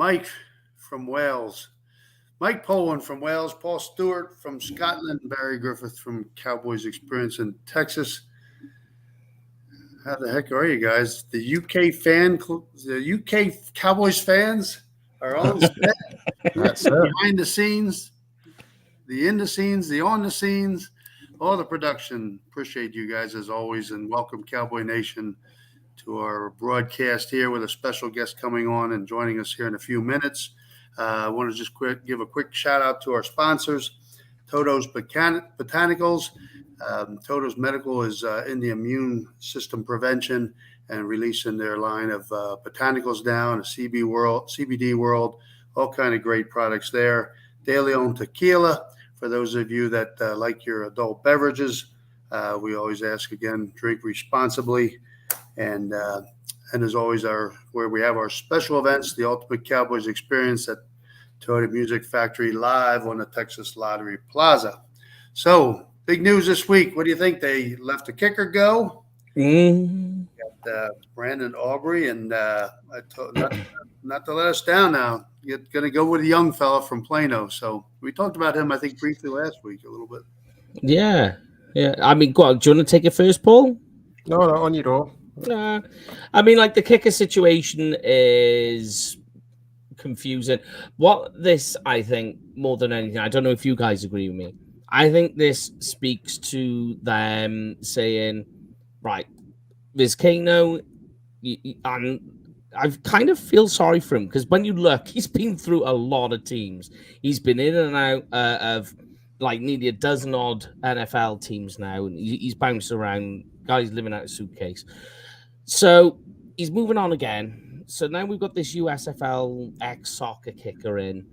Mike from Wales, Mike Poland from Wales, Paul Stewart from Scotland, Barry Griffith from Cowboys Experience in Texas. How the heck are you guys? The UK Cowboys fans are on set. That's it. Behind the scenes, the in the scenes, the on the scenes, all the production. Appreciate you guys as always, and welcome Cowboy Nation to our broadcast here with a special guest coming on and joining us here in a few minutes. I want to just give a quick shout out to our sponsors, Toto's Botanicals. Toto's Medical is in the immune system prevention and releasing their line of botanicals down, a CBD world, all kind of great products there. De Leon Tequila, for those of you that like your adult beverages, we always ask again, drink responsibly. And as always, where we have our special events, the Ultimate Cowboys Experience at Toyota Music Factory live on the Texas Lottery Plaza. So, big news this week. What do you think? They let the kicker go. Got Brandon Aubrey, and not to let us down now. You're going to go with a young fella from Plano. So we talked about him, I think, briefly last week a little bit. Yeah. I mean, go on. Do you want to take it first, Paul? No, on you go. I mean, like the kicker situation is confusing. What this, I think, more than anything, I don't know if you guys agree with me. I think this speaks to them saying, right, Vizcaino, and I kind of feel sorry for him because when you look, he's been through a lot of teams. He's been in and out of like nearly a dozen odd NFL teams now, and he's bounced around. Guys living out a suitcase. So he's moving on again. So now we've got this USFL ex-soccer kicker in.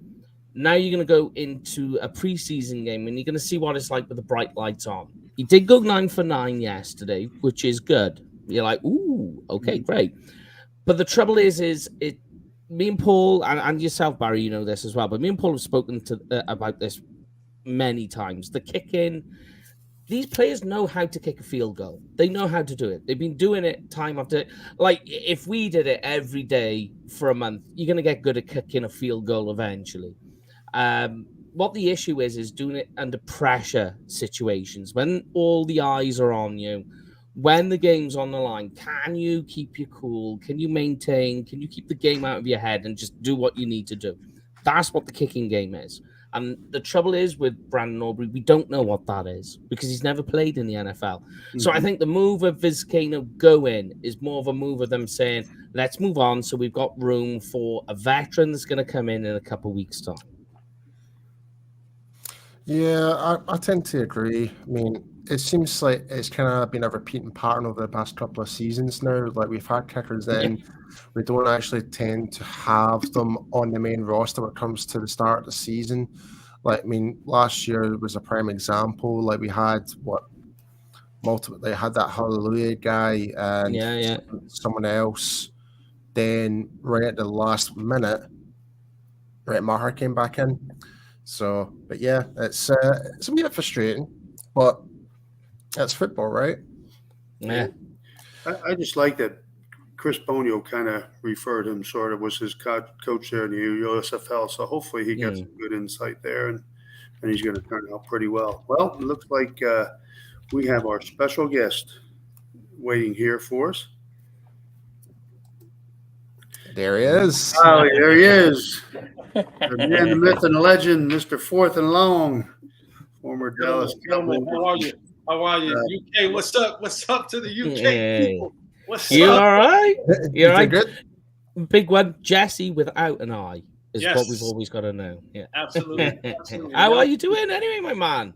Now you're going to go into a preseason game and you're going to see what it's like with the bright lights on. He did go 9 for 9 yesterday, which is good. You're like, ooh, okay, great. But the trouble is me and Paul and yourself, Barry, you know this as well, but me and Paul have spoken about this many times. The kicking, these players know how to kick a field goal. They know how to do it. They've been doing it time after. Like, if we did it every day for a month, you're going to get good at kicking a field goal eventually. What the issue is doing it under pressure situations. When all the eyes are on you, when the game's on the line, can you keep your cool? Can you maintain? Can you keep the game out of your head and just do what you need to do? That's what the kicking game is. And the trouble is with Brandon Aubrey, we don't know what that is because he's never played in the NFL. Mm-hmm. So I think the move of Vizcaino going is more of a move of them saying, let's move on so we've got room for a veteran that's going to come in a couple of weeks' time. Yeah, I tend to agree. I mean, it seems like it's kind of been a repeating pattern over the past couple of seasons now. Like, we've had kickers in. We don't actually tend to have them on the main roster when it comes to the start of the season. Like, I mean, last year was a prime example. Like, we had they had that Hallelujah guy and someone else. Then right at the last minute, Brett Maher came back in. So, but yeah, it's a bit frustrating, but that's football, right? Yeah. I just like that Chris Bonio kind of referred him, sort of was his coach there in the USFL. So hopefully he got some good insight there, and he's going to turn out pretty well. Well, it looks like we have our special guest waiting here for us. There he is. Oh, there he is. The man, the myth, and the legend, Mr. Fourth and Long, former Dallas Cowboy. How are you? UK, what's up? What's up to the UK people? What's you up? All right? You're right. Good? Big one, Jesse without an eye is what we've always got to know. Yeah, absolutely. How are you doing anyway, my man?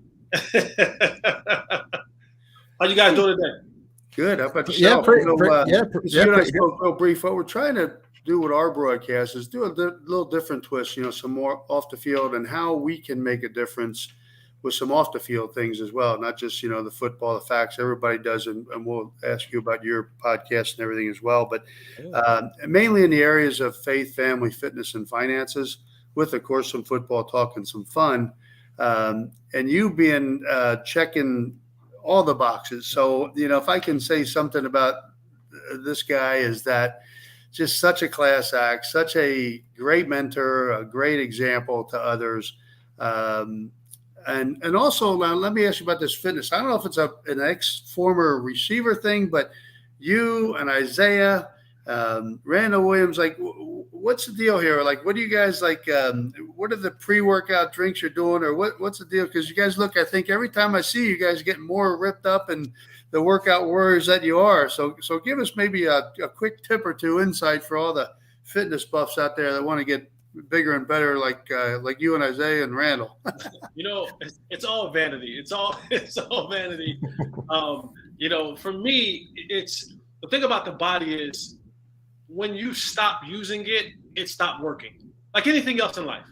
How you guys doing today? Good. How about yourself? I spoke real brief. What we're trying to do with our broadcast is do a little different twist, some more off the field and how we can make a difference with some off the field things as well. Not just, the football, the facts everybody does. And we'll ask you about your podcast and everything as well. But mainly in the areas of faith, family, fitness, and finances with, of course, some football talk and some fun. And you being checking all the boxes. So, if I can say something about this guy is that just such a class act, such a great mentor, a great example to others. And also, let me ask you about this fitness. I don't know if it's an ex-former receiver thing, but you and Isaiah, Randall Williams, like, what's the deal here? Like, what do you guys like? What are the pre-workout drinks you're doing, or what's the deal? Because you guys look, I think every time I see you guys getting more ripped up and the workout warriors that you are. So give us maybe a quick tip or two insight for all the fitness buffs out there that want to get bigger and better, like you and Isaiah and Randall. It's all vanity. It's all vanity. For me, it's the thing about the body is when you stop using it, it stopped working. Like anything else in life,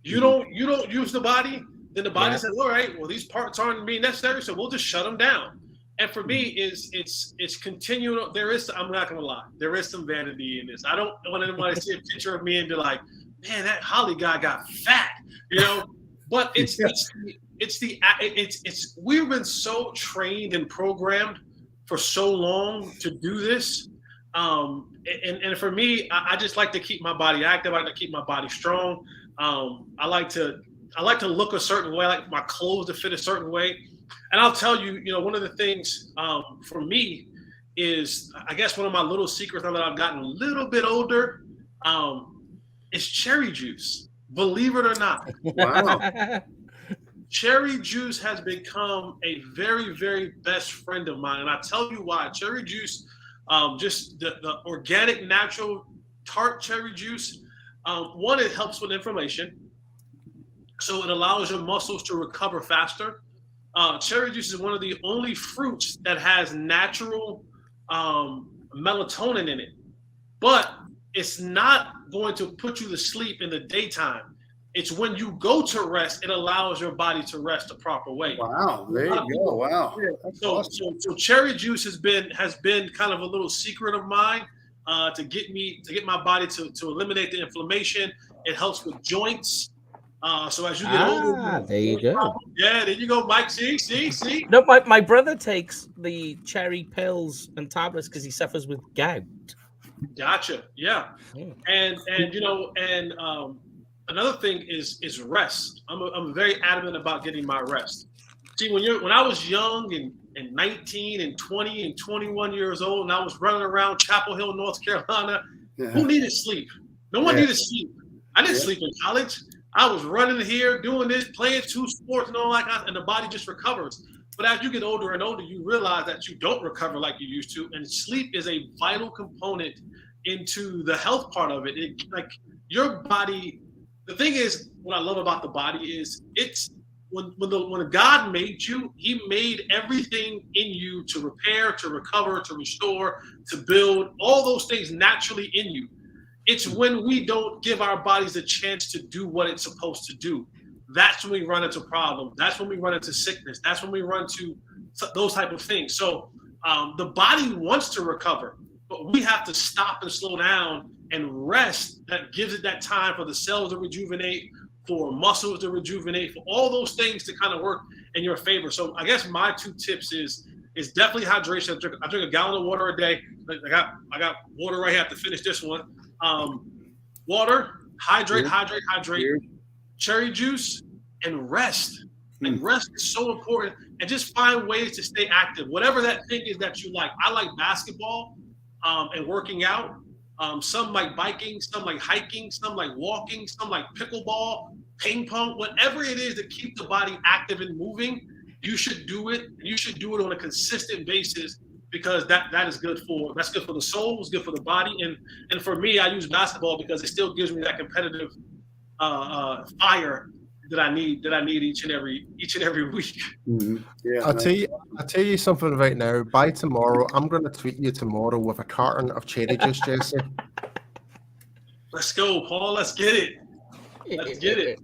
you don't use the body, then the body says, all right, well, these parts aren't being necessary, so we'll just shut them down. And for me, it's continual. I'm not gonna lie, there is some vanity in this. I don't want anybody to see a picture of me and be like, man, that Holley guy got fat, But we've been so trained and programmed for so long to do this. And for me, I just like to keep my body active. I like to keep my body strong. I like to look a certain way. I like my clothes to fit a certain way. And I'll tell you, one of the things for me is, I guess one of my little secrets now that I've gotten a little bit older, is cherry juice. Believe it or not. Wow. Cherry juice has become a very, very best friend of mine. And I tell you why. Cherry juice, just the organic, natural, tart cherry juice, one, it helps with inflammation. So it allows your muscles to recover faster. Cherry juice is one of the only fruits that has natural melatonin in it. But it's not going to put you to sleep in the daytime. It's when you go to rest, it allows your body to rest the proper way. Wow, there you go. Wow. So cherry juice has been kind of a little secret of mine to get my body to eliminate the inflammation. It helps with joints. So as you get older, there you go. Yeah, there you go, Mike. See. No, my brother takes the cherry pills and tablets because he suffers with gout. Gotcha. Yeah. And another thing is rest. I'm very adamant about getting my rest. See, when I was young and 19 and 20 and 21 years old, and I was running around Chapel Hill, North Carolina, who needed sleep? No one needed sleep. I didn't sleep in college. I was running here, doing this, playing two sports and all that, and the body just recovers. But as you get older and older, you realize that you don't recover like you used to, and sleep is a vital component into the health part of it. Like your body, the thing is, what I love about the body is it's when God made you, He made everything in you to repair, to recover, to restore, to build, all those things naturally in you. It's when we don't give our bodies a chance to do what it's supposed to do. That's when we run into problems. That's when we run into sickness. That's when we run to those type of things. So the body wants to recover, but we have to stop and slow down and rest. That gives it that time for the cells to rejuvenate, for muscles to rejuvenate, for all those things to kind of work in your favor. So I guess my two tips is definitely hydration. I drink a gallon of water a day. I got water right here. I have to finish this one. Water, hydrate, cherry juice, and rest. And rest is so important. And just find ways to stay active. Whatever that thing is that you like. I like basketball and working out. Some like biking, some like hiking, some like walking, some like pickleball, ping pong, whatever it is to keep the body active and moving, you should do it. You should do it on a consistent basis, because that is good for the soul, it's good for the body. And for me, I use basketball because it still gives me that competitive fire that I need each and every week. Mm-hmm. Yeah, I'll tell you something right now. By tomorrow, I'm going to tweet you tomorrow with a carton of cherry juice, Jesse. Let's go, Paul. Let's get it.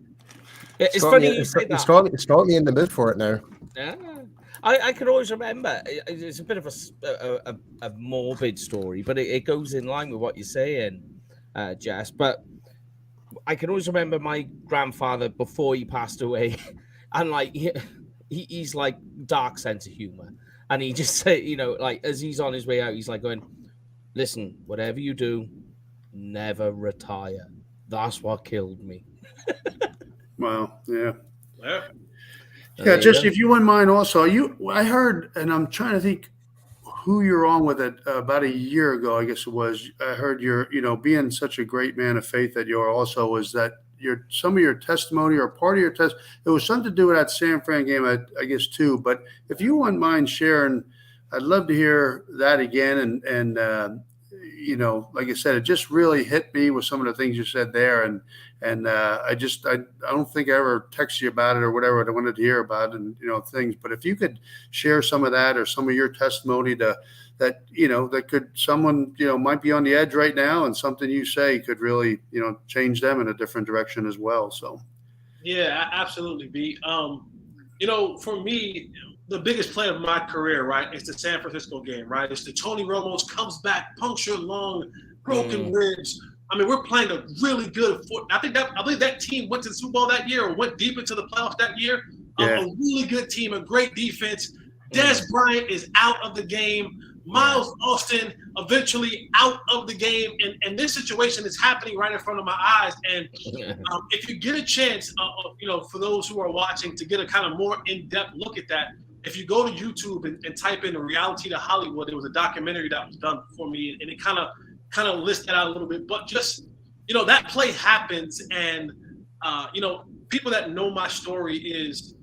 It's funny you say that. It's got me in the mood for it now. Yeah. I can always remember. It's a bit of a morbid story, but it goes in line with what you're saying, Jess. But I can always remember my grandfather before he passed away, and like he's like dark sense of humor, and he just said, like as he's on his way out, he's like going, "Listen, whatever you do, never retire. That's what killed me. Wow. Yeah. Yeah. Yeah, Jesse, if you wouldn't mind also, I heard, and I'm trying to think who you're on with it about a year ago, I guess it was. I heard being such a great man of faith that you are also, was that some of your testimony or part of your it was something to do with that San Fran game, I guess too. But if you wouldn't mind sharing, I'd love to hear that again. And like I said, it just really hit me with some of the things you said there. And I don't think I ever texted you about it or whatever. I wanted to hear about it and, things. But if you could share some of that or some of your testimony that could someone, might be on the edge right now, and something you say could really, change them in a different direction as well. So. Yeah, absolutely, B. For me, the biggest play of my career, right, is the San Francisco game, right? It's the Tony Romo's comes back, punctured lung, broken ribs. I mean, we're playing a really good I believe that team went to the Super Bowl that year or went deep into the playoffs that year. Yeah. A really good team, a great defense. Des Bryant is out of the game. Miles Austin eventually out of the game. And this situation is happening right in front of my eyes. And if you get a chance, for those who are watching, to get a kind of more in-depth look at that, if you go to YouTube and type in Reality to Hollywood, there was a documentary that was done for me, and it kind of lists that out a little bit. But just, that play happens. And, people that know my story is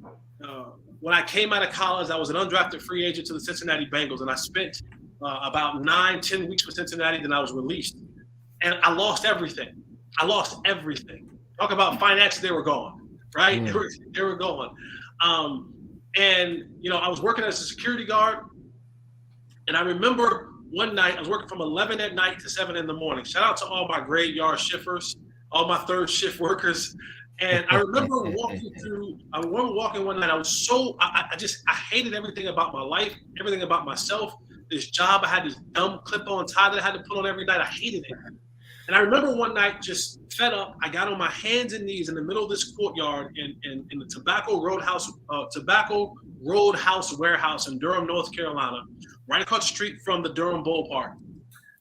when I came out of college, I was an undrafted free agent to the Cinnicanti Bengals, and I spent about 9-10 weeks with Cincinnati. Then I was released, and I lost everything. Talk about finances, they were gone, right? They were gone. And, I was working as a security guard, and I remember one night I was working from 11 at night to 7 in the morning. Shout out to all my graveyard shifters, all my third shift workers. And I remember walking one night. I was I hated everything about my life, everything about myself. This job, I had this dumb clip-on tie that I had to put on every night. I hated it. And I remember one night, just fed up, I got on my hands and knees in the middle of this courtyard in the Tobacco Roadhouse warehouse in Durham, North Carolina, right across the street from the Durham Ballpark.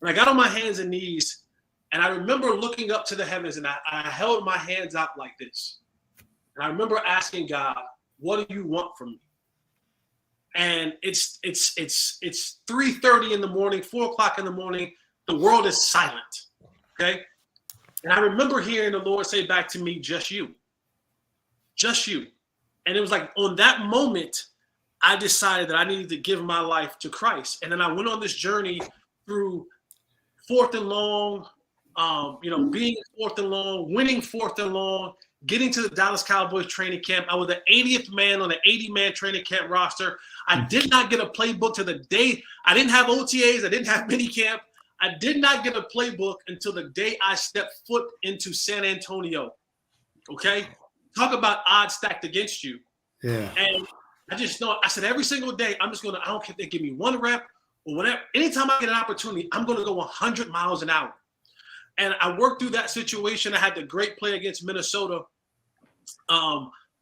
And I got on my hands and knees, and I remember looking up to the heavens, and I held my hands out like this. And I remember asking God, "What do you want from me?" And it's 3:30 in the morning, 4 o'clock in the morning. The world is silent. Okay. And I remember hearing the Lord say back to me, "Just you. Just you." And it was like on that moment, I decided that I needed to give my life to Christ. And then I went on this journey through 4th and long, being 4th and long, winning 4th and long, getting to the Dallas Cowboys training camp. I was the 80th man on the 80-man training camp roster. I did not get a playbook to the day. I didn't have OTAs. I didn't have minicamp. I did not get a playbook until the day I stepped foot into San Antonio. Okay? Talk about odds stacked against you. Yeah. And I just know, I said every single day, I don't care if they give me one rep or whatever. Anytime I get an opportunity, I'm going to go 100 miles an hour. And I worked through that situation. I had the great play against Minnesota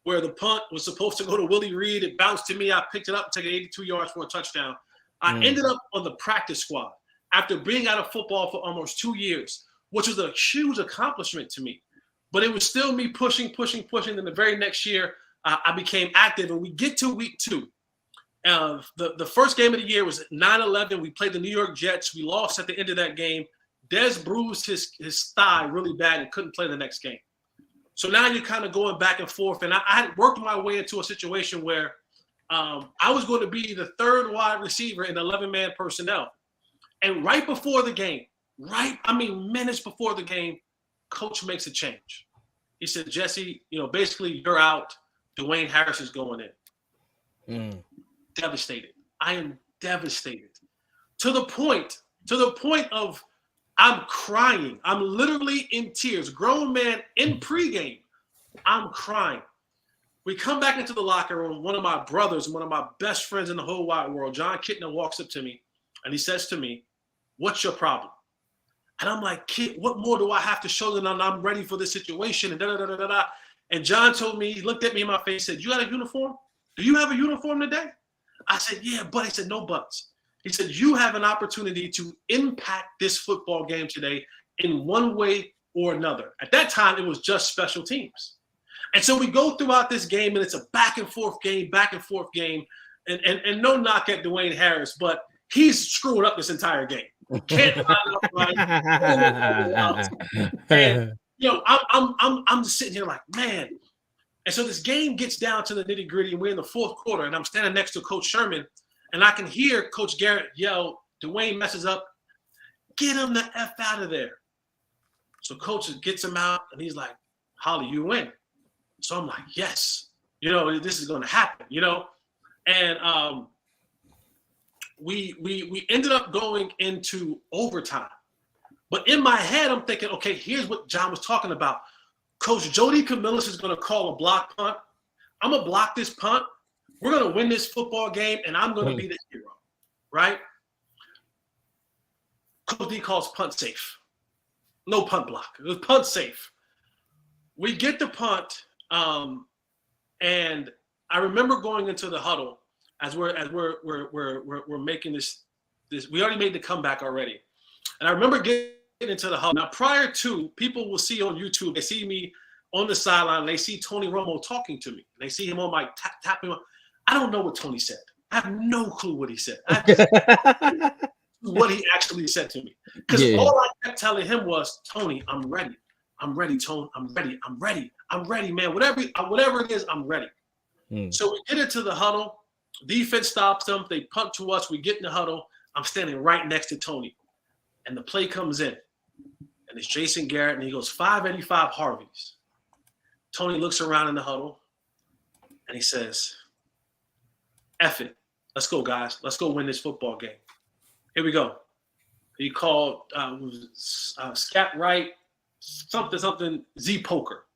where the punt was supposed to go to Willie Reed. It bounced to me. I picked it up and took it 82 yards for a touchdown. I ended up on the practice squad after being out of football for almost 2 years, which was a huge accomplishment to me. But it was still me pushing. Then the very next year, I became active. And we get to week 2. The first game of the year was 9/11. We played the New York Jets. We lost at the end of that game. Des bruised his thigh really bad and couldn't play the next game. So now you're kind of going back and forth. And I had worked my way into a situation where I was going to be the third wide receiver in 11-man personnel. And right before the game, minutes before the game, coach makes a change. He said, "Jesse, basically you're out. Dwayne Harris is going in." Devastated. I am devastated to the point of I'm crying. I'm literally in tears. Grown man in pregame. I'm crying. We come back into the locker room. One of my brothers, one of my best friends in the whole wide world, John Kittner, walks up to me and he says to me, "What's your problem?" And I'm like, "Kid, what more do I have to show them I'm ready for this situation?" And da-da-da-da-da. And John told me, he looked at me in my face, said, "You got a uniform? Do you have a uniform today?" I said, "Yeah, but." He said, "No buts." He said, "You have an opportunity to impact this football game today in one way or another. At that time, it was just special teams. And so we go throughout this game, and it's a back and forth game. And no knock at Dwayne Harris, but he's screwing up this entire game. Can't line up right. And I'm just sitting here like, man. And so this game gets down to the nitty gritty, and we're in the fourth quarter, and I'm standing next to Coach Sherman, and I can hear Coach Garrett yell, Dwayne messes up, get him the F out of there. So Coach gets him out, and he's like, Holley, you win. So I'm like, yes, this is going to happen, And we ended up going into overtime. But in my head, I'm thinking, okay, here's what John was talking about. Coach Jody Camillus is going to call a block punt. I'm going to block this punt. We're going to win this football game, and I'm going to be the hero, right? Coach D calls punt safe. No punt block. It was punt safe. We get the punt, and I remember going into the huddle as we're making this. We already made the comeback already, and I remember getting into the huddle. Now, prior to, people will see on YouTube, they see me on the sideline, and they see Tony Romo talking to me. And they see him on my tapping. I don't know what Tony said. I have no clue what he said. What he actually said to me. Because all I kept telling him was, Tony, I'm ready. I'm ready, Tony. I'm ready. I'm ready. I'm ready, man. Whatever it is, I'm ready. So we get into the huddle. Defense stops them. They punt to us. We get in the huddle. I'm standing right next to Tony. And the play comes in. And it's Jason Garrett, and he goes, 585 Harveys. Tony looks around in the huddle, and he says, F it. Let's go, guys. Let's go win this football game. Here we go. He called scat right, something, Z poker.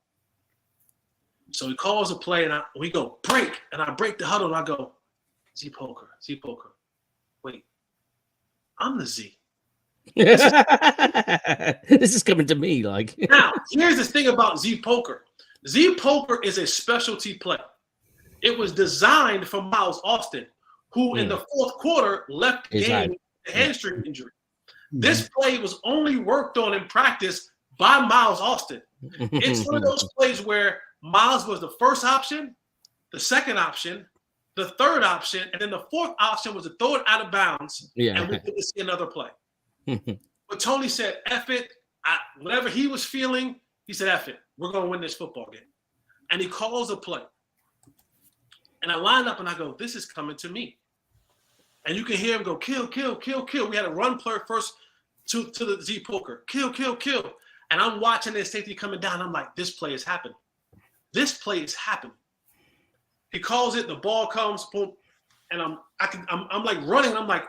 So he calls a play, and we go, break. And I break the huddle, and I go, Z poker. Wait, I'm the Z. This is coming to me like. Now, here's the thing about Z poker. Z poker is a specialty play. It was designed for Miles Austin, who in the fourth quarter left the game with a hamstring injury. This play was only worked on in practice by Miles Austin. It's one of those plays where Miles was the first option, the second option, the third option, and then the fourth option was to throw it out of bounds, and we didn't see another play. But Tony said, F it. Whatever he was feeling, he said, F it. We're going to win this football game. And he calls a play. And I line up and I go, this is coming to me. And you can hear him go, kill, kill, kill, kill. We had a run play first to the Z poker. Kill, kill, kill. And I'm watching this safety coming down. I'm like, this play is happening. This play is happening. He calls it, the ball comes, boom. And I'm like running. I'm like,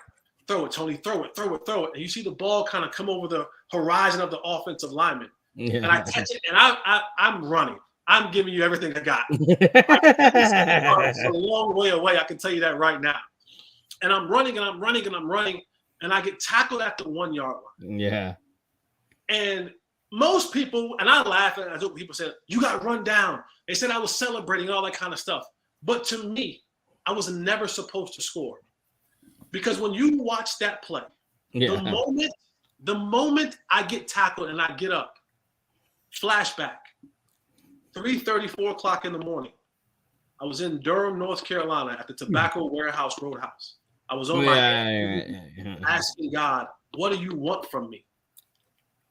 throw it, Tony, throw it. And you see the ball kind of come over the horizon of the offensive lineman. And I catch it, and I'm running. I'm giving you everything I got. It's a long way away. I can tell you that right now. And I'm running, and I get tackled at the 1 yard line. Yeah. And most people, and I laugh at it, people said, you got run down. They said I was celebrating, all that kind of stuff. But to me, I was never supposed to score. Because when you watch that play, the moment I get tackled and I get up, flashback, 3:30, 4 o'clock in the morning. I was in Durham, North Carolina at the Tobacco Warehouse Roadhouse. I was on asking God, what do you want from me?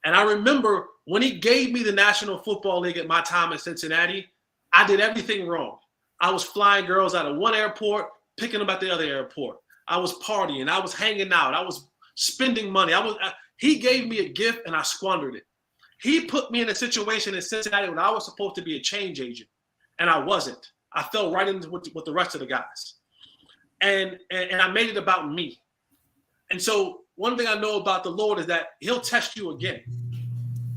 And I remember when he gave me the National Football League at my time in Cincinnati, I did everything wrong. I was flying girls out of one airport, picking them at the other airport. I was partying. I was hanging out. I was spending money. He gave me a gift, and I squandered it. He put me in a situation in Cincinnati when I was supposed to be a change agent, and I wasn't. I fell right into with the rest of the guys. And I made it about me. And so one thing I know about the Lord is that he'll test you again.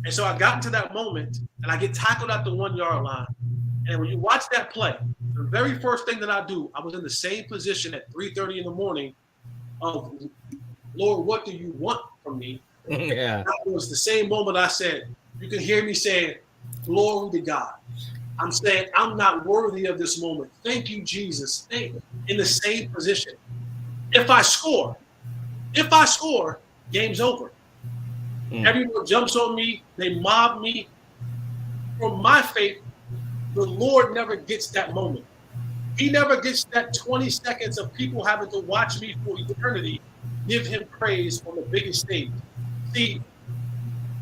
And so I got into that moment, and I get tackled at the 1 yard line. And when you watch that play, the very first thing that I do, I was in the same position at 3:30 in the morning of, Lord, what do you want from me? Yeah. That was the same moment I said, you can hear me saying, glory to God. I'm saying, I'm not worthy of this moment. Thank you, Jesus. In the same position. If I score, game's over. Everyone jumps on me. They mob me. For my faith, the Lord never gets that moment. He never gets that 20 seconds of people having to watch me for eternity give him praise on the biggest stage. See,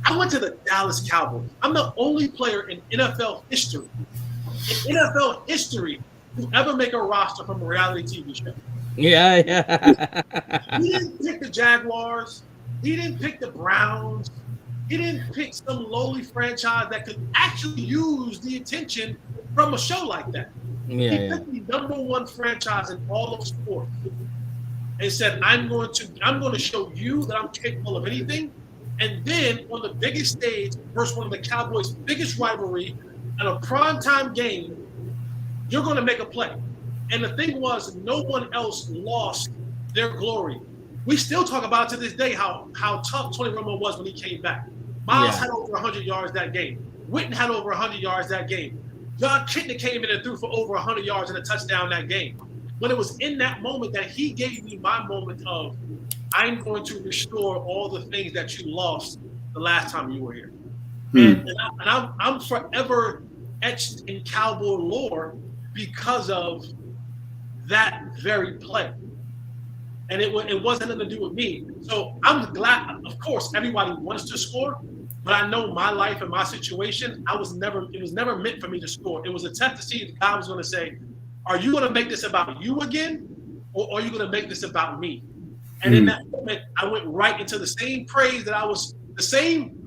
I went to the Dallas Cowboys. I'm the only player in NFL history to ever make a roster from a reality TV show. Yeah. He didn't pick the Jaguars. He didn't pick the Browns. He didn't pick some lowly franchise that could actually use the attention from a show like that. He picked the number one franchise in all of sports and said, I'm going to show you that I'm capable of anything. And then on the biggest stage, versus one of the Cowboys' biggest rivalry in a primetime game, you're going to make a play. And the thing was, no one else lost their glory. We still talk about to this day how tough Tony Romo was when he came back. Miles had over 100 yards that game. Witten had over 100 yards that game. John Kitna came in and threw for over 100 yards and a touchdown that game. But it was in that moment that he gave me my moment of, I'm going to restore all the things that you lost the last time you were here. And I'm forever etched in Cowboy lore because of that very play. And it wasn't nothing to do with me. So I'm glad, of course, everybody wants to score, but I know my life and my situation, it was never meant for me to score. It was a test to see if God was going to say, are you going to make this about you again, or are you going to make this about me? And in that moment, I went right into the same praise that I was, the same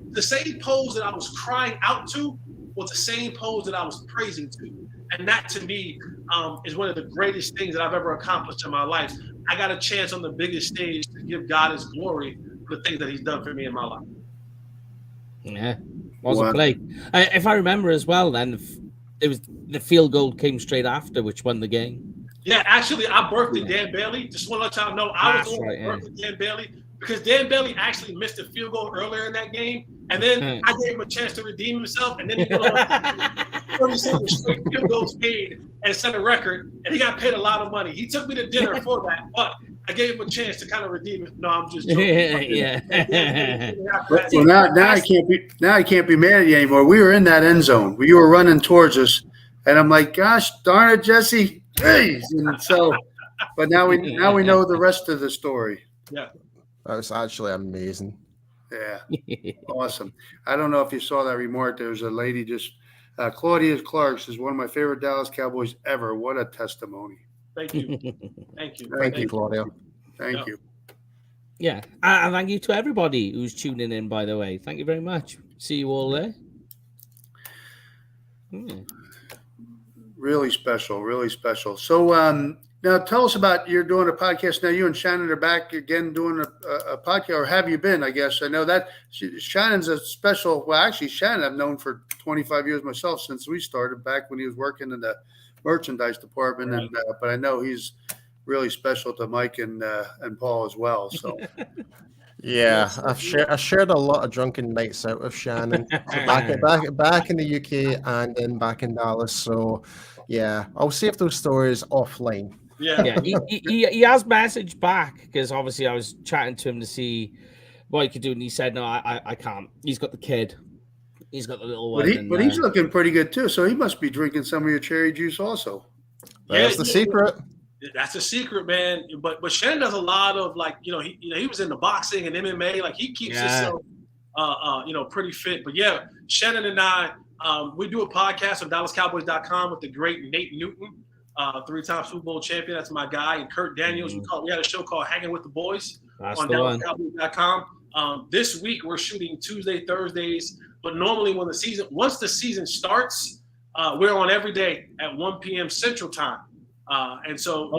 pose that I was crying out to was the same pose that I was praising to. And that to me is one of the greatest things that I've ever accomplished in my life. I got a chance on the biggest stage to give God his glory for the things that he's done for me in my life. Yeah, was a play. If I remember as well, then it was the field goal came straight after, which won the game. Yeah, actually, I birthed Dan Bailey. Just want to let y'all know, I was the one who birthed Dan Bailey because Dan Bailey actually missed a field goal earlier in that game. And then I gave him a chance to redeem himself. And then he went on 37 straight field goals paid and set a record. And he got paid a lot of money. He took me to dinner for that. But I gave him a chance to kind of redeem it. No, I'm just joking. Well, now I can't be mad at you anymore. We were in that end zone. You were running towards us. And I'm like, gosh, darn it, Jesse. Jeez. And so, but now we know the rest of the story. Yeah. That was actually amazing. Yeah. Awesome. I don't know if you saw that remark. There was a lady Claudia Clark says, one of my favorite Dallas Cowboys ever. What a testimony. Thank you. Thank you. Thank you, Claudia. Thank you. Yeah. And thank you to everybody who's tuning in, by the way. Thank you very much. See you all there. Really special, really special. So now tell us about, you're doing a podcast now. You and Shannon are back again doing a podcast, or have you been, I guess? I know that Shannon's a special, well, actually, Shannon I've known for 25 years myself since we started back when he was working in the merchandise department. Right. And but I know he's really special to Mike and Paul as well. So yeah, I shared a lot of drunken nights out with Shannon back in the UK and then back in Dallas. So yeah, I'll save those stories offline. Yeah. He has messaged back because obviously I was chatting to him to see what he could do, and he said, "No, I can't. He's got the kid. He's got the little one." But he's looking pretty good too. So he must be drinking some of your cherry juice also. That's the secret. That's a secret, man. But Shannon does a lot of he was in the boxing and MMA. Like he keeps himself pretty fit. But yeah, Shannon and I we do a podcast on DallasCowboys.com with the great Nate Newton, 3-time Super Bowl champion. That's my guy. And Kurt Daniels. We had a show called Hangin with the Boys on DallasCowboys.com. This week we're shooting Tuesday, Thursdays. But normally once the season starts, we're on every day at 1 p.m. Central Time. And so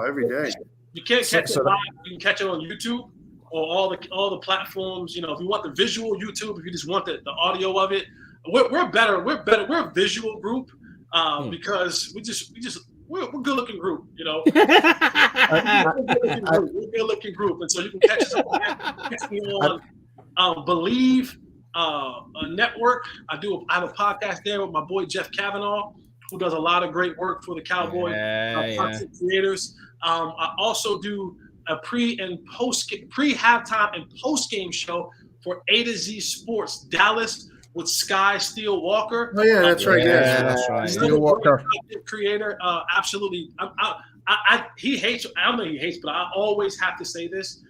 every day. You can't catch it live. You can catch it on YouTube or all the platforms. If you want the visual YouTube, if you just want the audio of it, we're better. We're a visual group because we're a good looking group. We're a good looking group, and so you can catch us on Believe Network. I have a podcast there with my boy Jeff Kavanaugh, who does a lot of great work for the Cowboy content creators. I also do a pre-halftime and post-game show for A to Z Sports Dallas with Sky Steele Walker. Oh yeah, that's right. Yeah, Yeah. that's right. Steele Walker. Creator, absolutely. He hates. I don't know he hates, but I always have to say this: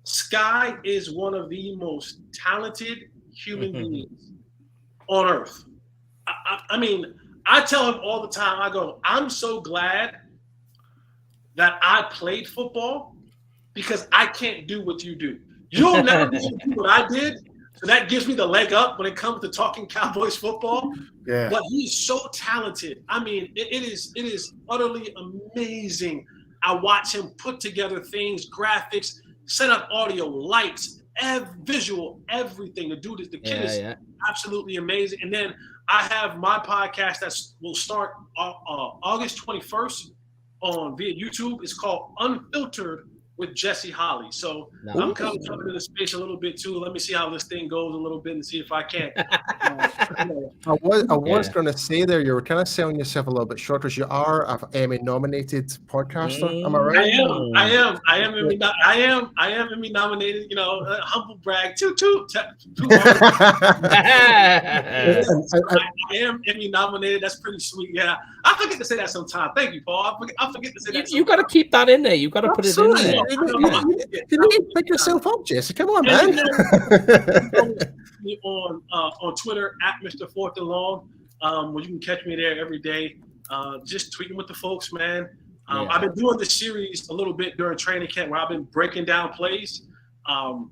Sky is one of the most talented human beings on earth. I mean, I tell him all the time. I go, I'm so glad that I played football because I can't do what you do. You'll never be able to do what I did. So that gives me the leg up when it comes to talking Cowboys football. Yeah. But he's so talented. I mean, it is utterly amazing. I watch him put together things, graphics, set up audio, lights, visual, everything. The kid is absolutely amazing. And then I have my podcast that will start August 21st via YouTube. It's called Unfiltered with Jesse Holley. So I'm coming into the space a little bit too. Let me see how this thing goes a little bit and see if I can. I was going to say there, you were kind of selling yourself a little bit short because you are an Emmy-nominated podcaster. Am I right? I am Emmy nominated. You know, humble brag. I am Emmy nominated. That's pretty sweet. Yeah, I forget to say that sometimes. Thank you, Paul. I forget to say that. You got to keep that in there. You got to put it in there. You need to pick yourself up, Jesse. Come on, man. On Twitter at Mr. Fourth and Long, where you can catch me there every day. Just tweeting with the folks, man. I've been doing this series a little bit during training camp where I've been breaking down plays. One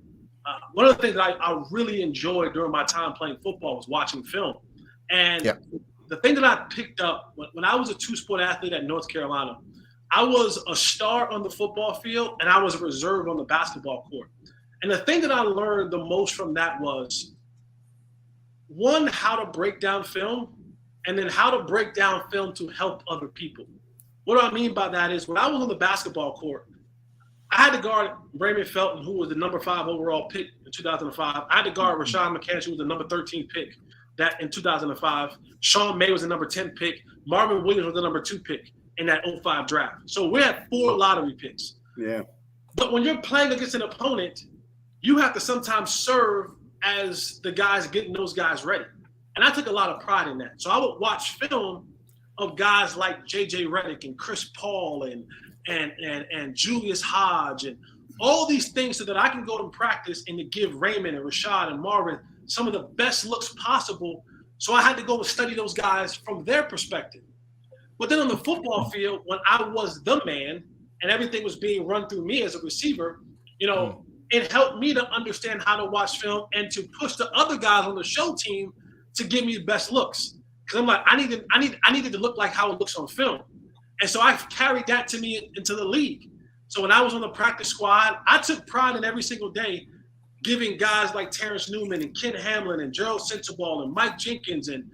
of the things that I really enjoyed during my time playing football was watching film. And the thing that I picked up when I was a two-sport athlete at North Carolina, I was a star on the football field and I was a reserve on the basketball court. And the thing that I learned the most from that was, one, how to break down film, and then how to break down film to help other people. What do I mean by that is when I was on the basketball court, I had to guard Raymond Felton, who was the number 5 overall pick in 2005. I had to guard Rashawn McCants, who was the number 13 pick that in 2005. Sean May was the number 10 pick. Marvin Williams was the number 2 pick in that 05 draft. So we had 4 lottery picks. Yeah. But when you're playing against an opponent, you have to sometimes serve as the guys getting those guys ready. And I took a lot of pride in that. So I would watch film of guys like J.J. Redick and Chris Paul and Julius Hodge and all these things so that I can go to practice and to give Raymond and Rashad and Marvin some of the best looks possible. So I had to go and study those guys from their perspective. But then on the football field, when I was the man and everything was being run through me as a receiver, you know, it helped me to understand how to watch film and to push the other guys on the show team to give me the best looks. Because I'm like, I needed to look like how it looks on film. And so I carried that to me into the league. So when I was on the practice squad, I took pride in every single day giving guys like Terrence Newman and Ken Hamlin and Gerald Sensabaugh and Mike Jenkins and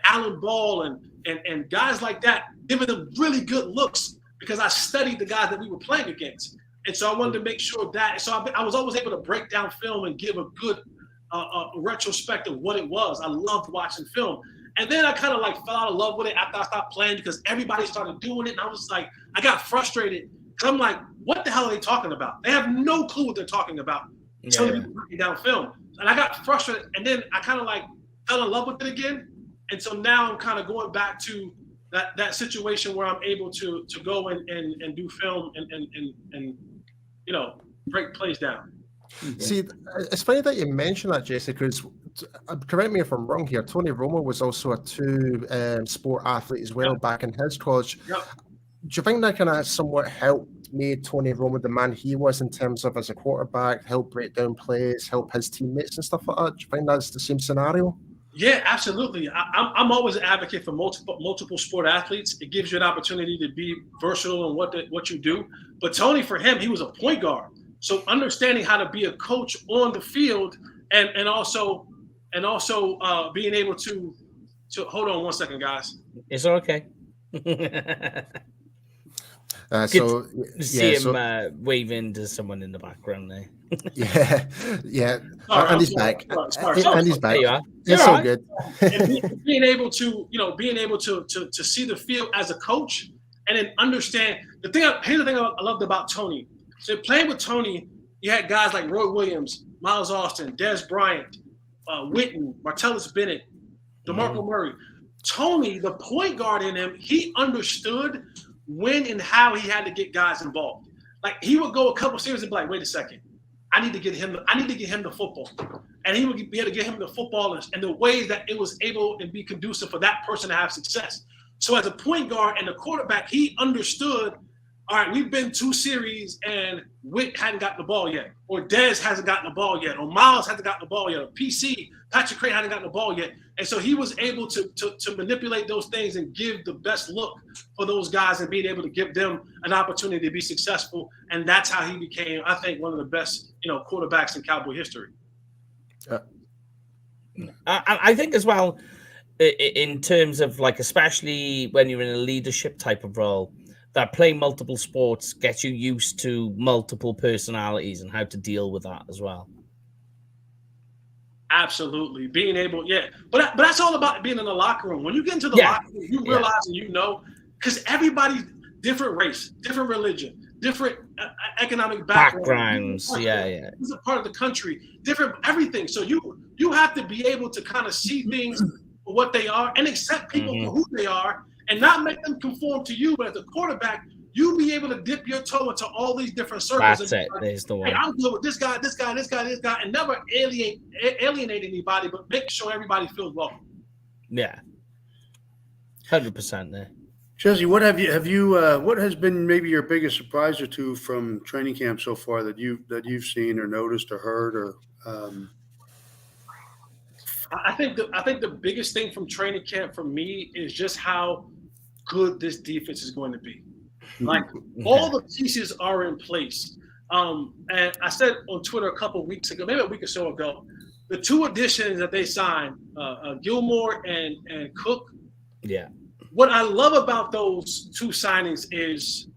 Alan Ball and guys like that, giving them really good looks because I studied the guys that we were playing against. And so I wanted to make sure that, so I was always able to break down film and give a good retrospect of what it was. I loved watching film. And then I kind of like fell out of love with it after I stopped playing because everybody started doing it. And I was like, I got frustrated because I'm like, what the hell are they talking about? They have no clue what they're talking about until they're breaking down film. And I got frustrated. And then I kind of like fell in love with it again. And so now I'm kind of going back to that situation where I'm able to go and do film and you know, break plays down. See, it's funny that you mentioned that, Jesse, because correct me if I'm wrong here, Tony Romo was also a two-sport athlete as well back in his college. Yep. Do you think that kind of somewhat helped made Tony Romo the man he was in terms of as a quarterback, help break down plays, help his teammates and stuff like that? Do you think that's the same scenario? Yeah, absolutely. I'm always an advocate for multiple sport athletes. It gives you an opportunity to be versatile in what you do. But Tony, for him, he was a point guard. So understanding how to be a coach on the field and also being able to hold on one second, guys. It's okay. See him waving to someone in the background there. yeah. Sorry, and he's back. Sorry. And he's back. There you are. It's all good. And being able to see the field as a coach and then understand here's the thing I loved about Tony. So playing with Tony, you had guys like Roy Williams, Miles Austin, Dez Bryant, Witten, Martellus Bennett, DeMarco Murray. Tony, the point guard in him, he understood when and how he had to get guys involved. Like he would go a couple series and be like, wait a second, I need to get him the football. And he would be able to get him the football and the way that it was able and be conducive for that person to have success. So as a point guard and a quarterback, he understood, all right, we've been 2 series and Witt hadn't gotten the ball yet, or Dez hasn't gotten the ball yet, or Miles hasn't gotten the ball yet, or PC, Patrick Crane hadn't gotten the ball yet. And so he was able to manipulate those things and give the best look for those guys and being able to give them an opportunity to be successful. And that's how he became, I think, one of the best, quarterbacks in Cowboy history. I think as well, in terms of like, especially when you're in a leadership type of role, that playing multiple sports gets you used to multiple personalities and how to deal with that as well. Absolutely. Being able, but that's all about being in the locker room. When you get into the locker room, you realize and because everybody's different race, different religion, different economic backgrounds. This is a part of the country, different everything. So you have to be able to kind of see things for what they are and accept people for who they are and not make them conform to you. But as a quarterback, you be able to dip your toe into all these different circles. That's it. There's the one. Hey, I'm good with this guy, and never alienate anybody, but make sure everybody feels welcome. Yeah, 100% there. Jesse, what what has been maybe your biggest surprise or two from training camp so far that you've seen or noticed or heard or? I think the biggest thing from training camp for me is just how good this defense is going to be. Like all the pieces are in place. And I said on Twitter a couple of weeks ago, maybe a week or so ago, the 2 additions that they signed, Gilmore and Cook. Yeah. What I love about those 2 signings is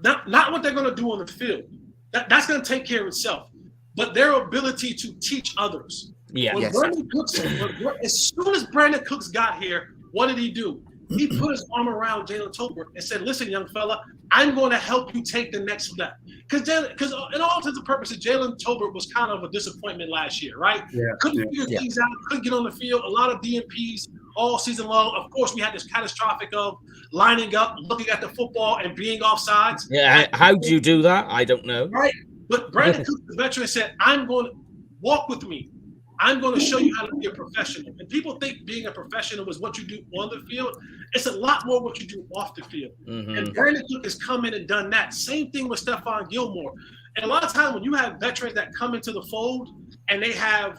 not what they're going to do on the field. That's going to take care of itself. But their ability to teach others. Yeah. As soon as Brandon Cooks got here, what did he do? He put his arm around Jalen Tolbert and said, listen, young fella, I'm going to help you take the next step. Because in all intents and purposes, Jalen Tolbert was kind of a disappointment last year, right? Yeah. Couldn't figure things out, couldn't get on the field, a lot of DNPs all season long. Of course, we had this catastrophic of lining up, looking at the football, and being offsides. Yeah, how do you do that? I don't know. Right. But Brandon Cooks, the veteran, said, I'm going to walk with me. I'm going to show you how to be a professional. And people think being a professional is what you do on the field. It's a lot more what you do off the field. Mm-hmm. And Brandon Cook has come in and done that. Same thing with Stephon Gilmore. And a lot of times when you have veterans that come into the fold and they have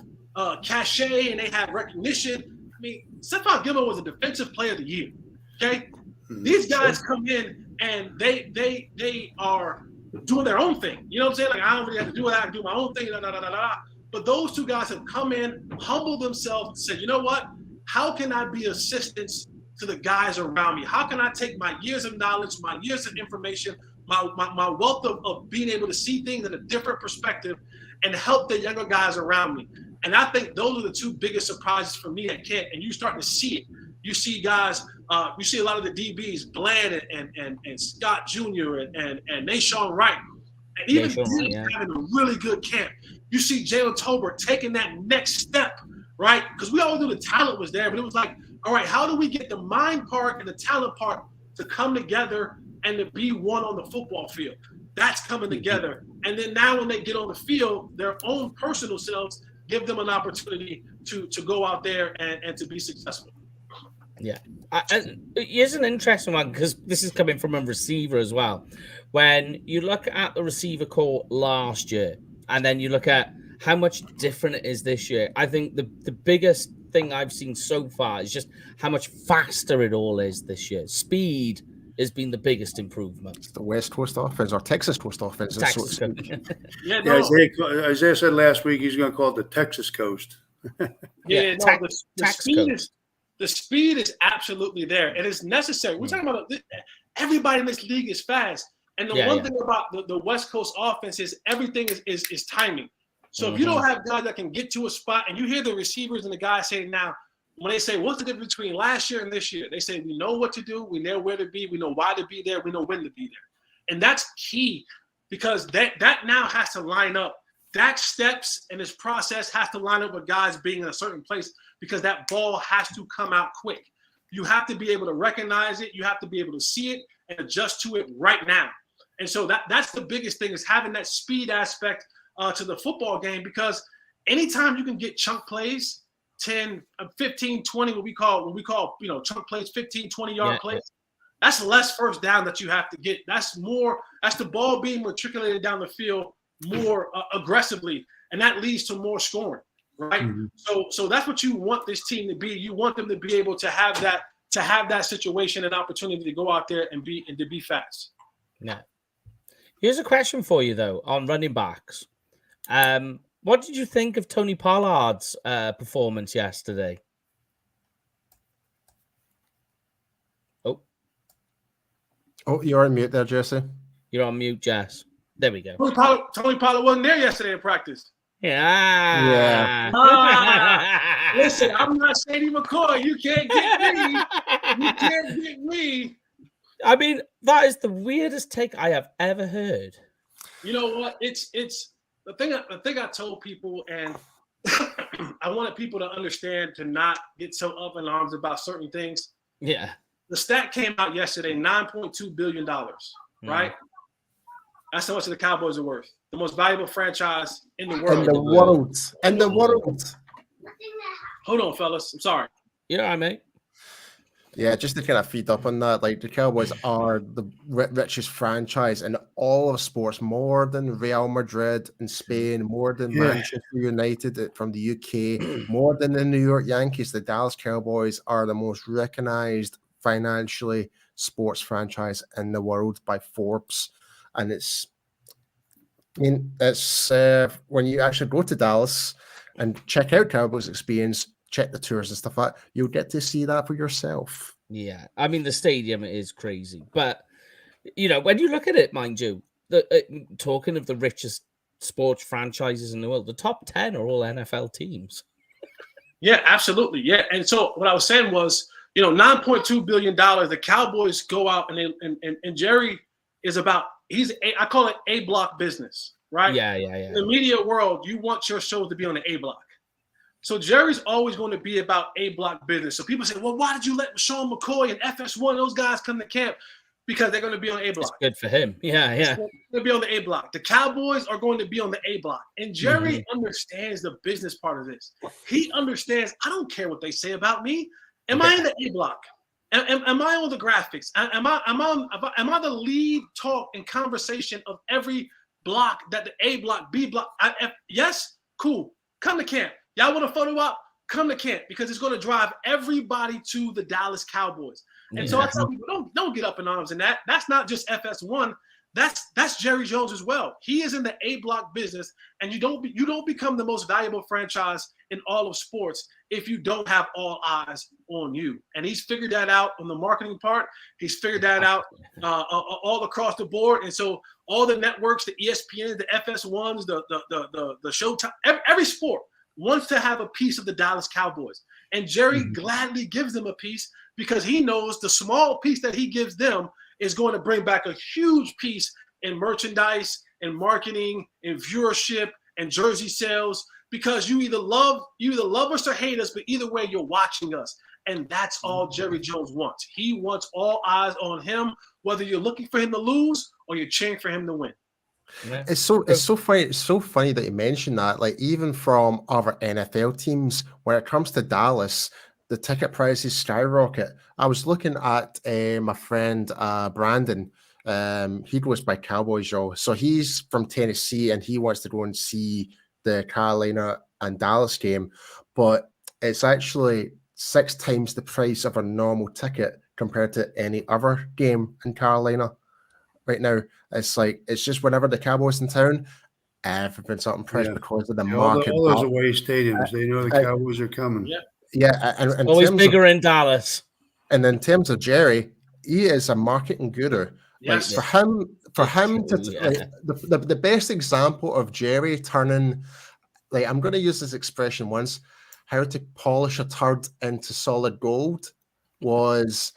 cachet and they have recognition, I mean, Stephon Gilmore was a defensive player of the year. Okay? Mm-hmm. These guys come in and they are doing their own thing. You know what I'm saying? Like, I don't really have to do it. I can do my own thing. But those 2 guys have come in, humbled themselves, and said, you know what? How can I be assistance to the guys around me? How can I take my years of knowledge, my years of information, my wealth of being able to see things in a different perspective and help the younger guys around me? And I think those are the 2 biggest surprises for me at Kent. And you're starting to see it. You see guys, you see a lot of the DBs, Bland and Scott Jr. and Nashawn Wright. And even having a really good camp. You see Jalen Tolbert taking that next step, right? Because we all knew the talent was there, but it was like, all right, how do we get the mind part and the talent part to come together and to be one on the football field? That's coming together. And then now when they get on the field, their own personal selves give them an opportunity to go out there and to be successful. Yeah. Here's an interesting one because this is coming from a receiver as well. When you look at the receiver core last year, and then you look at how much different it is this year. I think the biggest thing I've seen so far is just how much faster it all is this year. Speed has been the biggest improvement. It's the West Coast offense or Texas Coast offense. Isaiah said last week he's going to call it the Texas Coast. The speed is absolutely there. And it's necessary. We're talking about everybody in this league is fast. And the one thing about the West Coast offense is everything is timing. So if you don't have guys that can get to a spot, and you hear the receivers and the guys saying now, when they say, what's the difference between last year and this year? They say, we know what to do. We know where to be. We know why to be there. We know when to be there. And that's key because that now has to line up Dak's steps and his process has to line up with guys being in a certain place because that ball has to come out quick. You have to be able to recognize it. You have to be able to see it and adjust to it right now. And so that's the biggest thing, is having that speed aspect to the football game, because anytime you can get chunk plays, 10, 15, 20, what we call, chunk plays, 15, 20-yard plays, that's less first down that you have to get. That's the ball being matriculated down the field more aggressively, and that leads to more scoring, right? Mm-hmm. So that's what you want this team to be. You want them to be able to have that situation and opportunity to go out there and to be fast. Yeah. Here's a question for you though on running backs. What did you think of Tony Pollard's performance yesterday? Oh, you're on mute there, Jesse. You're on mute, Jess. There we go. Tony Pollard wasn't there yesterday in practice. Yeah. Listen, I'm not Sadie McCoy. You can't get me. I mean, that is the weirdest take I have ever heard. You know what? It's the thing I told people, and I wanted people to understand, to not get so up in arms about certain things. Yeah. The stat came out yesterday, $9.2 billion, right? That's how much the Cowboys are worth. The most valuable franchise in the world. In the world. Hold on, fellas. I'm sorry. Yeah, I mean. Yeah, just to kind of feed up on that, like the Cowboys are the richest franchise in all of sports, more than Real Madrid in Spain, more than Manchester United from the UK, more than the New York Yankees. The Dallas Cowboys are the most recognized financially sports franchise in the world by Forbes. And it's when you actually go to Dallas and check out Cowboys Experience, check the tours and stuff like that, you'll get to see that for yourself. Yeah, I mean, the stadium is crazy. But, when you look at it, mind you, talking of the richest sports franchises in the world, the top 10 are all NFL teams. Yeah, absolutely. Yeah. And so what I was saying was, $9.2 billion, the Cowboys go out and Jerry is about, I call it A block business, right? Yeah. In the media world, you want your shows to be on the A block. So Jerry's always going to be about A block business. So people say, well, why did you let Sean McCoy and FS1, those guys come to camp? Because they're going to be on A block. It's good for him. Yeah. They're going to be on the A block. The Cowboys are going to be on the A block. And Jerry understands the business part of this. He understands, I don't care what they say about me. Am I in the A block? Am I on the graphics? Am I the lead talk and conversation of every block, that the A block, B block? Yes? Cool. Come to camp. Y'all want a photo op? Come to camp, because it's going to drive everybody to the Dallas Cowboys. And so I tell people, don't get up in arms in that. That's not just FS1. That's Jerry Jones as well. He is in the A block business, and you don't become the most valuable franchise in all of sports if you don't have all eyes on you. And he's figured that out on the marketing part. He's figured that out all across the board. And so all the networks, the ESPN, the FS1s, the Showtime, every sport wants to have a piece of the Dallas Cowboys. And Jerry gladly gives them a piece, because he knows the small piece that he gives them is going to bring back a huge piece in merchandise and marketing and viewership and jersey sales, because you either love us or hate us, but either way, you're watching us. And that's all Jerry Jones wants. He wants all eyes on him, whether you're looking for him to lose or you're cheering for him to win. Yeah. It's so funny. It's so funny that you mentioned that. Like, even from other NFL teams, when it comes to Dallas, the ticket prices skyrocket. I was looking at my friend Brandon. He goes by Cowboys Joe. So he's from Tennessee, and he wants to go and see the Carolina and Dallas game, but it's actually 6 times the price of a normal ticket compared to any other game in Carolina right now. It's just whenever the Cowboys in town, everything's up in price because of the market. All those away stadiums, they know the Cowboys are coming. Yeah, and always bigger in Dallas. And in terms of Jerry, he is a marketing guru. Yes. Like, for him to the best example of Jerry turning, like, I'm going to use this expression once, how to polish a turd into solid gold, was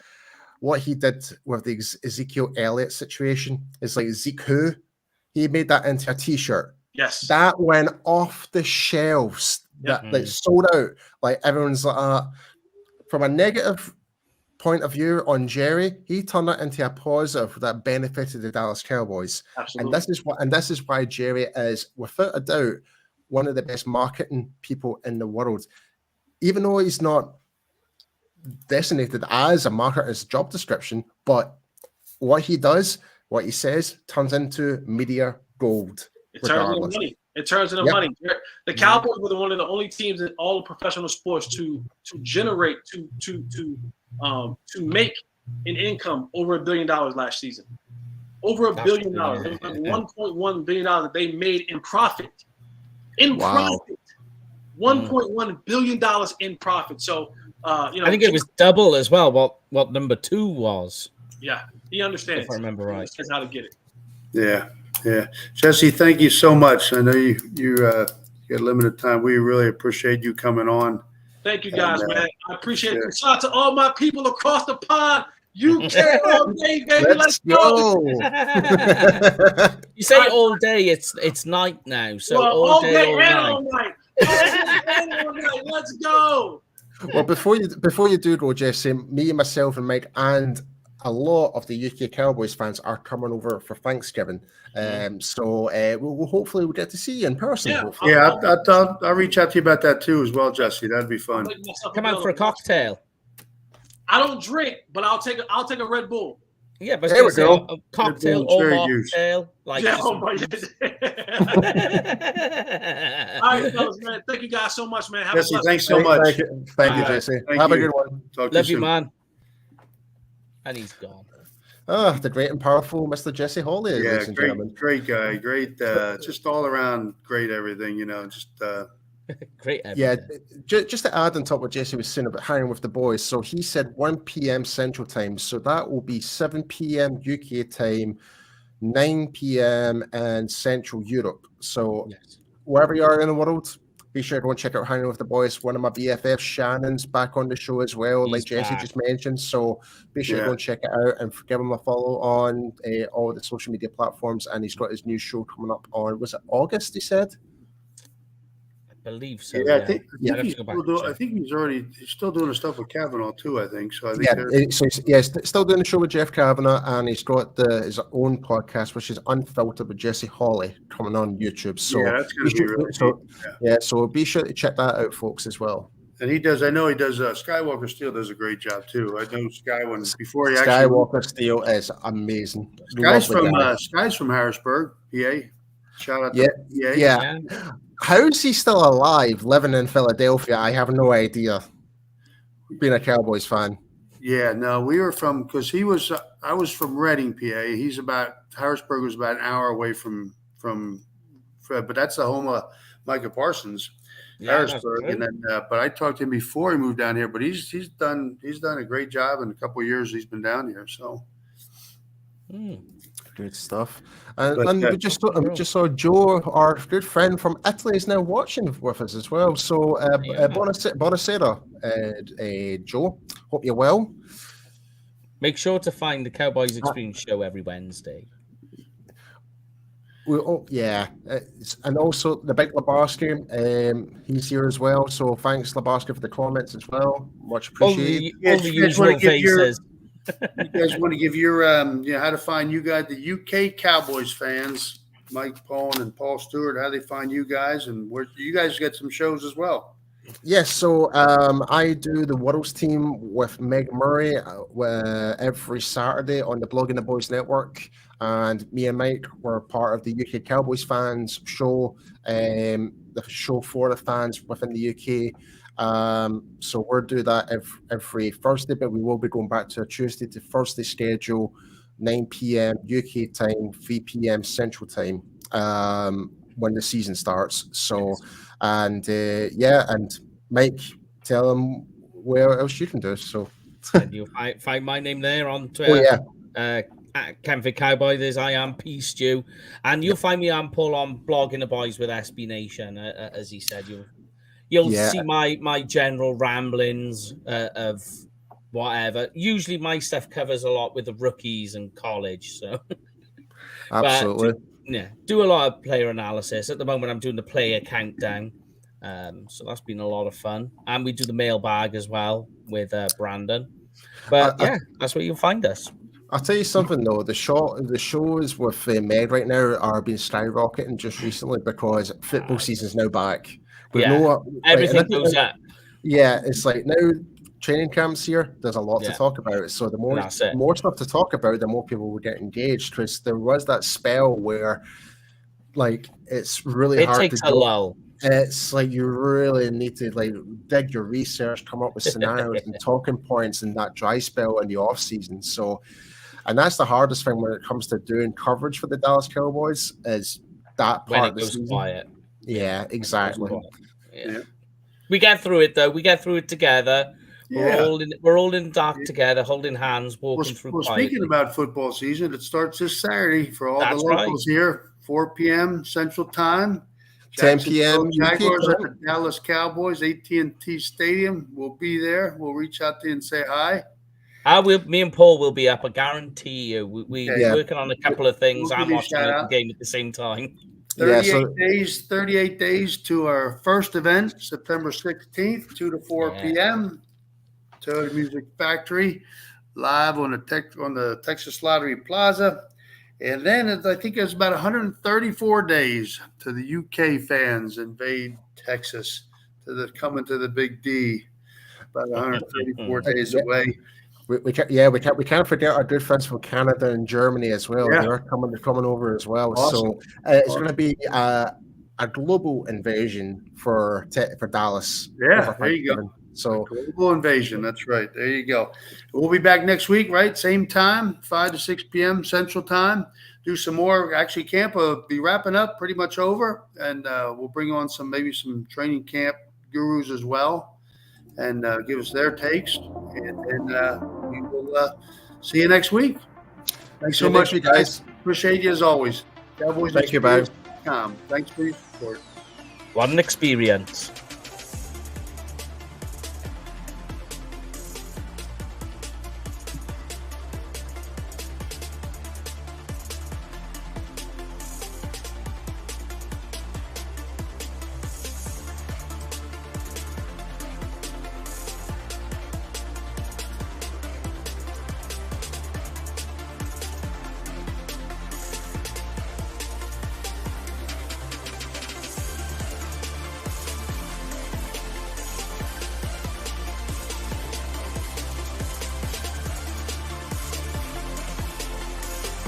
what he did with the Ezekiel Elliott situation. It's like Zeke Who. He made that into a t-shirt. Yes. That went off the shelves. Yep. That sold out. Like everyone's like, from a negative point of view on Jerry, he turned it into a positive that benefited the Dallas Cowboys. Absolutely. And this is why Jerry is, without a doubt, one of the best marketing people in the world. Even though he's not designated as a marketer's job description, but what he does, what he says, turns into media gold. It turns into money. It turns into money. The Cowboys were one of the only teams in all of professional sports to generate to make an income over $1 billion last season. Over $1 billion. It was like $1.1 billion that they made in profit. Profit. $1.1 billion in profit. So I think it was double as well. What number 2 was? Yeah, he understands. If I remember right, he understands how to get it. Yeah. Jesse, thank you so much. I know you got limited time. We really appreciate you coming on. Thank you guys, man. I appreciate it. Shout out to all my people across the pond. UK all day, baby. Let's go. You say all day, it's night now. So all day and all night. Let's go. Well, before you do go, Jesse, me, myself, and Mike, and a lot of the UK Cowboys fans are coming over for Thanksgiving. So we'll hopefully get to see you in person. Yeah, I'll reach out to you about that too as well, Jesse. That'd be fun. Come out for a cocktail. I don't drink, but I'll take a Red Bull. Yeah, but there we go. A cocktail or mocktail. All right, fellas, man. Thank you guys so much, man. Jesse, thanks so much. Thank you, Jesse. Have a good one. Love you, man. And he's gone. The great and powerful Mr. Jesse Holley, ladies and gentlemen. Great guy, great, just all around great everything, just great everything. Yeah, just to add on top what Jesse was saying about hanging with the boys. So he said 1 p.m. Central Time. So that will be 7 p.m. UK time, 9 p.m. and Central Europe. So wherever you are in the world, be sure to go and check out Hanging with the Boys. One of my BFFs, Shannon's back on the show as well, like Jesse just mentioned. So be sure to go and check it out and give him a follow on all the social media platforms. And he's got his new show coming up on, was it August, he said? I believe so. Yeah, I think he's still doing the stuff with Kavanaugh too. I think so. He's still doing the show with Jeff Kavanaugh, and he's got his own podcast, which is Unfiltered with Jesse Holley, coming on YouTube. So that's going to be really so be sure to check that out, folks, as well. And I know he does. Skywalker Steel does a great job too. I know Skywalker Steel is amazing. Sky's from Harrisburg, PA. Shout out to PA. Yeah. How is he still alive, living in Philadelphia? I have no idea. Being a Cowboys fan. Yeah, no, we were because I was from Reading, PA. Harrisburg was about an hour away from but that's the home of Micah Parsons, Harrisburg. And then, but I talked to him before he moved down here. But he's done a great job in a couple of years he's been down here. So. Good stuff. And we just saw Joe, our good friend from Italy, is now watching with us as well. So, buonasera, Joe. Hope you're well. Make sure to find the Cowboys Experience show every Wednesday. And also the big Labarski, he's here as well. So thanks, Labarski, for the comments as well. Much appreciated. All the usual faces. You guys want to give your how to find you guys, the UK Cowboys fans, Mike Paulin and Paul Stewart, how they find you guys, and where you guys get some shows as well. Yes, so I do the Worlds team with Meg Murray every Saturday on the Blogging the Boys Network, and me and Mike were part of the UK Cowboys fans show, the show for the fans within the UK. So we'll do that every Thursday, but we will be going back to a Tuesday to Thursday schedule, 9 p.m. UK time, 3 p.m. Central time, when the season starts. So, and Mike, tell them where else you can do. So, and you'll find my name there on Twitter. At Canford Cowboy, there's I am P Stew, and you'll find me on Paul on Blogging the Boys with SB Nation, as he said. You'll see my general ramblings of whatever. Usually my stuff covers a lot with the rookies and college. So absolutely. Yeah, do a lot of player analysis. At the moment, I'm doing the player countdown. So that's been a lot of fun. And we do the mailbag as well with Brandon. But that's where you'll find us. I'll tell you something though. The shows with Meg right now are being skyrocketing just recently because football season's now back. Everything goes up. Yeah, it's like now training camps here. There's a lot to talk about. So the more stuff to talk about, the more people will get engaged. Because there was that spell where, like, it's really hard. It takes a lull. It's like you really need to like dig your research, come up with scenarios and talking points in that dry spell in the off season. So, and that's the hardest thing when it comes to doing coverage for the Dallas Cowboys is that part when it of the goes season. Quiet. Yeah, exactly. Yeah. We get through it though. We get through it together. Yeah. We're all in dark together, holding hands, walking through. Well, speaking about football season, it starts this Saturday for all the locals here. 4 p.m. Central Time. 10 p.m. Jaguars at the Dallas Cowboys, AT&T Stadium. We'll be there. We'll reach out to you and say hi. Me and Paul will be up. I guarantee you. We're working on a couple of things. I'm watching the game at the same time. 38 days to our first event, September 16th, 2 to 4 p.m. Toyota Music Factory, live on the Texas Lottery Plaza. And then I think it's about 134 days to the UK fans invade Texas, coming to the Big D. About 134 days away. We can't forget our good friends from Canada and Germany as well. Yeah. They're coming over as well. Awesome. So it's going to be a global invasion for Dallas. Yeah, there you go. So global invasion. That's right. There you go. We'll be back next week, right? Same time, 5 to 6 p.m. Central Time. Do some more. Actually, camp will be wrapping up, pretty much over, and we'll bring on some training camp gurus as well, and give us their takes. And we will see you next week. Thanks so much, you guys. Appreciate you as always. Cowboys. Thank you, bye. Thanks for your support. What an experience.